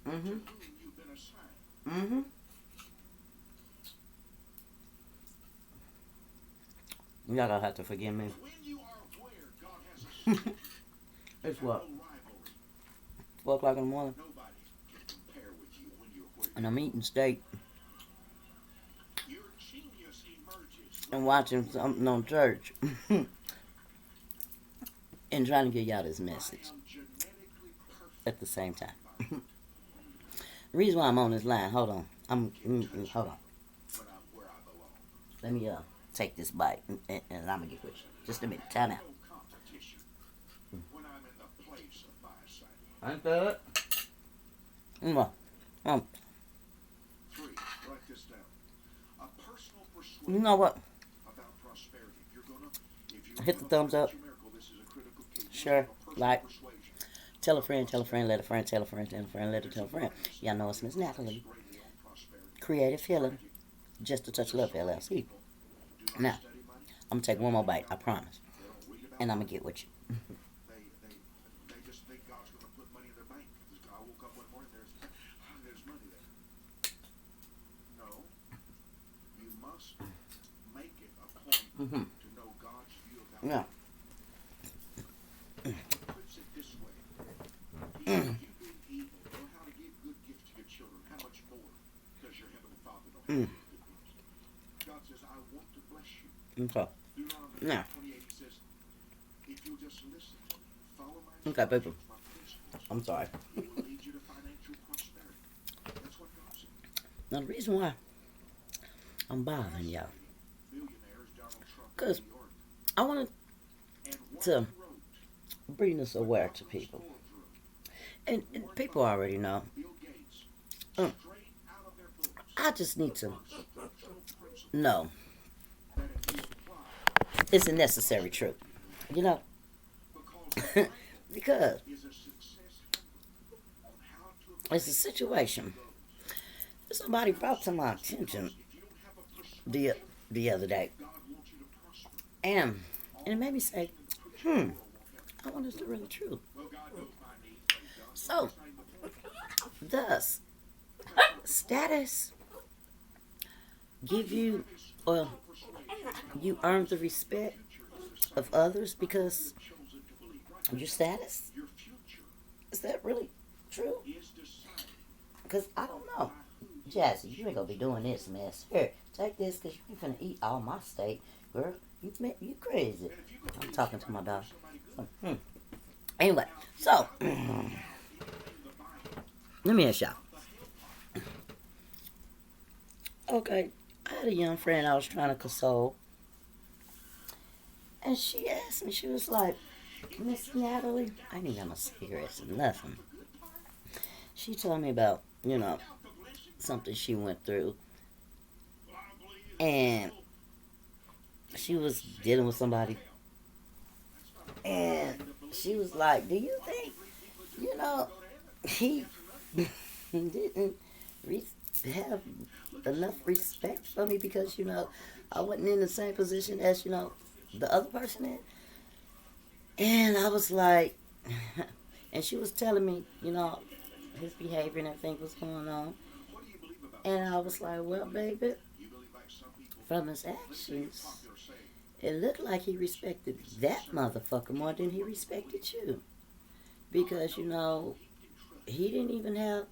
Mm-hmm. Mm-hmm. Y'all gonna have to forgive me. It's what? 4 o'clock in the morning. And I'm eating steak and watching something on church and trying to get y'all this message at the same time. The reason why I'm on this line, hold on. Hold on. Let me take this bite and I'm gonna get with you. Just a minute. Time out. Ain't that? Um, you know what? Hit the thumbs up. Share. Like. Tell a friend, let a friend, tell a friend, tell a friend, let a tell a friend. Y'all know it's Miss Natalie. Creative Healing. Just a Touch of Love, LLC. Now, I'm going to take one more bite, I promise. And I'm going to get with you. Mm-hmm. Yeah. Mm. Mm. Okay. Now. Okay, people. I'm sorry. Now, the reason why I'm bothering y'all, because I wanted to bring this aware to people. And people already know. Um, I just need to know it's a necessary truth. You know? Because it's a situation somebody brought to my attention the the other day. And it made me say, I wonder if it's really true. So, does status give you, or you earn the respect of others because of your status? Is that really true? Because I don't know. Jazzy, you ain't gonna be doing this mess. Here, take this because you ain't finna eat all my steak. Girl, you crazy. I'm talking to my dog. Anyway, so, let me ask y'all. Okay, I had a young friend I was trying to console. And she asked me, she was like, Miss Natalie, I ain't even got no cigarettes or nothing. She told me about, something she went through. And she was dealing with somebody. And she was like, do you think, he didn't have enough respect for me because, I wasn't in the same position as, the other person in? And I was like, and she was telling me, his behavior and everything was going on. And I was like, well, baby, from his actions, it looked like he respected that motherfucker more than he respected you. Because, he didn't even have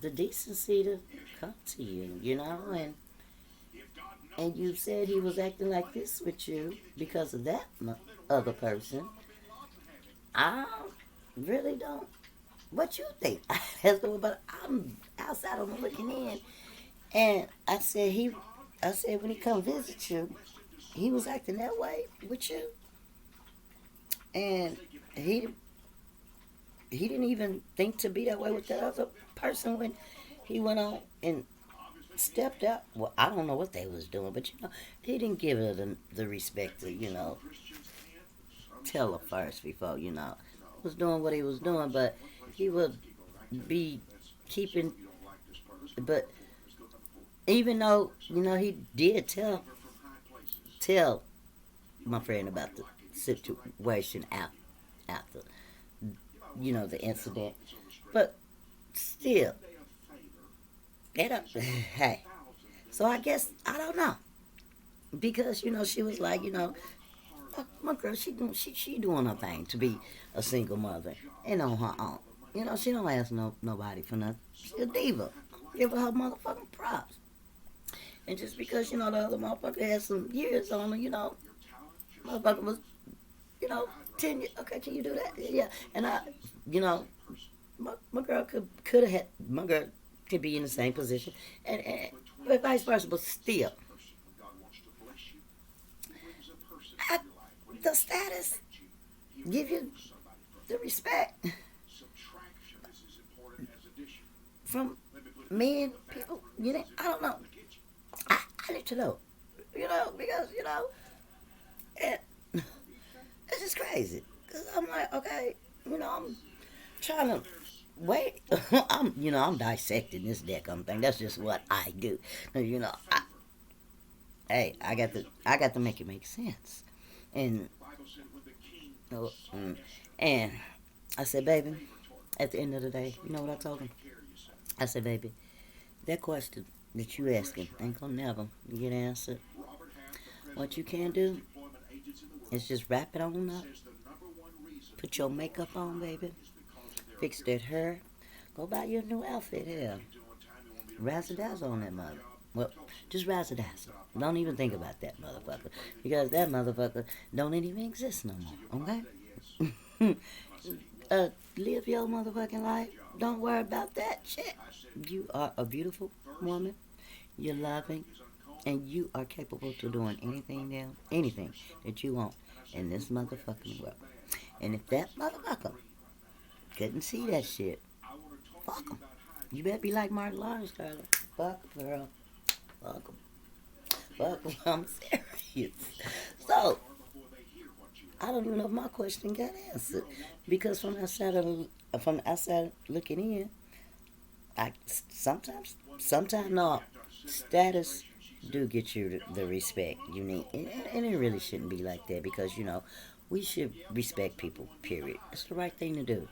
the decency to come to you, and you said he was acting like this with you because of that other person. I really don't. What you think? But I'm outside, I'm looking in, and I said when he come visit you, he was acting that way with you, and he didn't even think to be that way with that other person when he went on and stepped out. Well, I don't know what they was doing, but he didn't give her the respect to tell her first before was doing what he was doing, but he would be keeping. But even though he did tell my friend about the situation after, the incident. But still, they don't. Hey, so I guess I don't know because she was like, my girl, she doing her thing to be a single mother and on her own. She don't ask nobody for nothing. She a diva. Give her motherfucking props. And just because the other motherfucker had some years on her, motherfucker was, you know, 10 years. Okay, can you do that? Yeah. And you know, my girl could have had my girl could be in the same position, and but vice versa. But still, I, the status give you the respect from men, people. I don't know. I need to know. Because it, it's just crazy. Cause I'm like, okay, I'm trying to wait. I'm dissecting this deck. I'm thinking that's just what I do. Hey, I got to make it make sense. And uh, mm, and I said, baby, at the end of the day, you know what I told him? I said, baby, that question that you asking ain't gonna never get answered. What you can do is just wrap it on up, put your makeup on, baby, fix that hair, go buy you a new outfit. Hell, razzle dazzle on that mother. Well, just razzle dazzle. Don't even think about that motherfucker because that motherfucker don't even exist no more. Okay? Live your motherfucking life. Don't worry about that shit. You are a beautiful woman. You're loving, and you are capable to doing anything that you want in this motherfucking world. And if that motherfucker couldn't see that shit, fuck him. You better be like Martin Lawrence, Tyler. Fuck him, girl. Fuck him. Fuck him. I'm serious. So, I don't even know if my question got answered because from the outside looking in, I sometimes no status do get you the respect you need, and it really shouldn't be like that because we should respect people. Period. It's the right thing to do.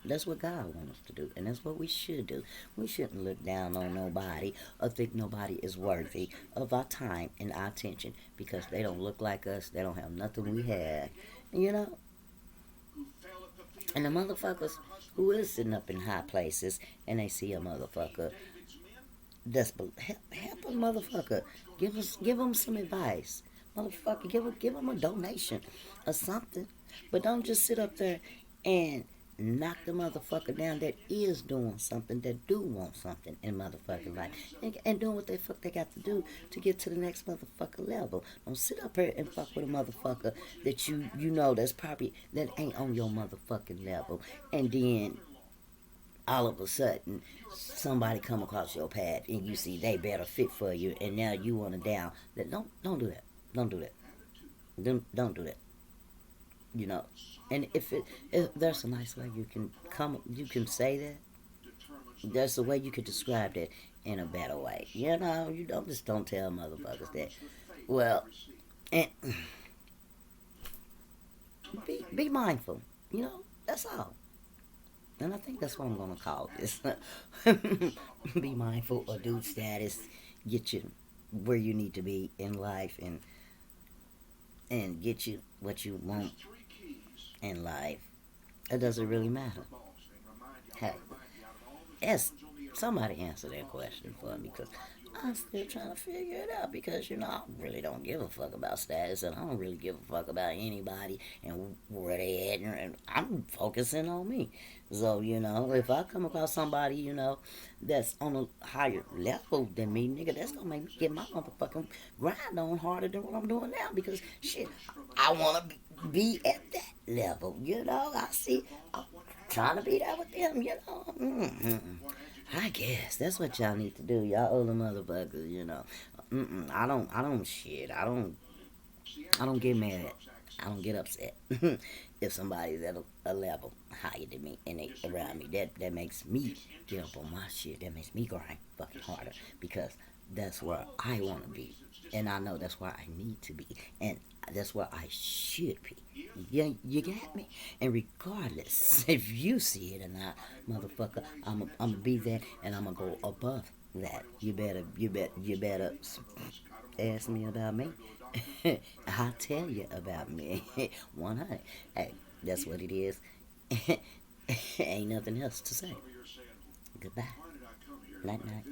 That's what God wants us to do, and that's what we should do. We shouldn't look down on nobody or think nobody is worthy of our time and our attention because they don't look like us. They don't have nothing we have. You know, and the motherfuckers who is sitting up in high places and they see a motherfucker that's help a motherfucker. Give them some advice, motherfucker. Give them a donation or something. But don't just sit up there and knock the motherfucker down that is doing something, that do want something in motherfucking life, and doing what they fuck they got to do to get to the next motherfucker level. Don't sit up here and fuck with a motherfucker that you know that's probably that ain't on your motherfucking level, and then all of a sudden somebody come across your path and you see they better fit for you and now you want to down that. Don't do that. Don't do that. Don't do that. you know and if there's a nice way you can say that, there's a way you could describe that in a better way. You don't tell motherfuckers that. Well, and be mindful. That's all. And I think that's what I'm gonna call this. Be mindful or do status, get you where you need to be in life, and get you what you want in life. It doesn't really matter. Hey, yes, somebody answer that question for me because I'm still trying to figure it out because I really don't give a fuck about status and I don't really give a fuck about anybody and where they at, and I'm focusing on me. So if I come across somebody that's on a higher level than me, nigga, that's gonna make me get my motherfucking grind on harder than what I'm doing now because shit, I wanna be at that level. I see. I'm trying to be there with them. I guess that's what y'all need to do, y'all older motherfuckers. I don't shit. I don't get mad. I don't get upset if somebody's at a level higher than me and they around me. That makes me get up on my shit. That makes me grind fucking harder because That's where I want to be. And I know that's where I need to be. And that's where I should be. You got me? And regardless if you see it or not, motherfucker, I'm gonna be that and I'm gonna go above that. You better ask me about me. I'll tell you about me. 100. Hey, that's what it is. Ain't nothing else to say. Goodbye. Night night.